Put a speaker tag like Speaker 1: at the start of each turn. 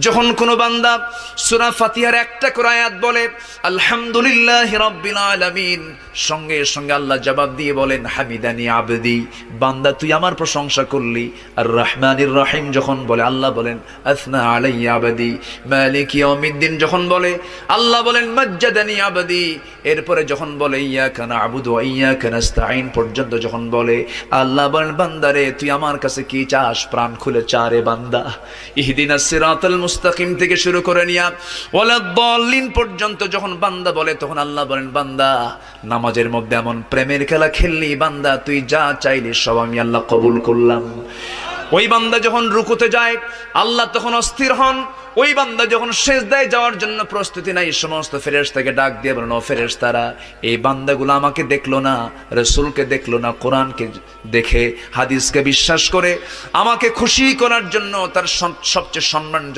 Speaker 1: যখন কোনো বান্দা সূরা ফাতিহার একটা করে আয়াত বলে আলহামদুলিল্লাহি রাব্বিল আলামিন, সঙ্গে সঙ্গে আল্লাহ জবাব দিয়ে বলেন হামিদানি আবদি, বান্দা তুই আমার প্রশংসা করলি। আর রহমানির রহিম যখন বলে আল্লাহ বলেন আসনা আলাইয়া আবদি। মালিক ইয়াউমিদ্দিন যখন বলে আল্লাহ বলেন মাজ্জাদানি আবদি। এরপরে যখন বলে ইয়াকা না'বুদু ওয়া ইয়াকা নাস্তাঈন পর্যন্ত যখন বলে আল্লাহ বলেন বান্দারে তুই আমার কাছে কি চাস, প্রাণ খুলে চা রে বান্দা। ইহদিনাস সিরাতাল মুস্তাকিম থেকে শুরু করে নিয়া ওয়ালাদ-দাল্লিন পর্যন্ত যখন বান্দা বলে তখন আল্লাহ বলেন বান্দা নামাজের মধ্যে এমন প্রেমের খেলা খেললি বান্দা, তুই যা চাইলি সব আমি আল্লাহ কবুল করলাম। ওই বান্দা যখন রুকুতে যায় আল্লাহ তখন অস্থির হন। ওই বান্দা যখন সিজদায় যাওয়ার জন্য প্রস্তুতি নাই, সমস্ত ফেরেশতাকে ডাক দিয়ে বলেন ও ফেরেশতারা, এই বান্দাগুলো আমাকে দেখলো না, রাসূলকে দেখলো না, কোরআনকে দেখে হাদিসকে বিশ্বাস করে আমাকে খুশি করার জন্য তার সবচেয়ে সম্মানজনক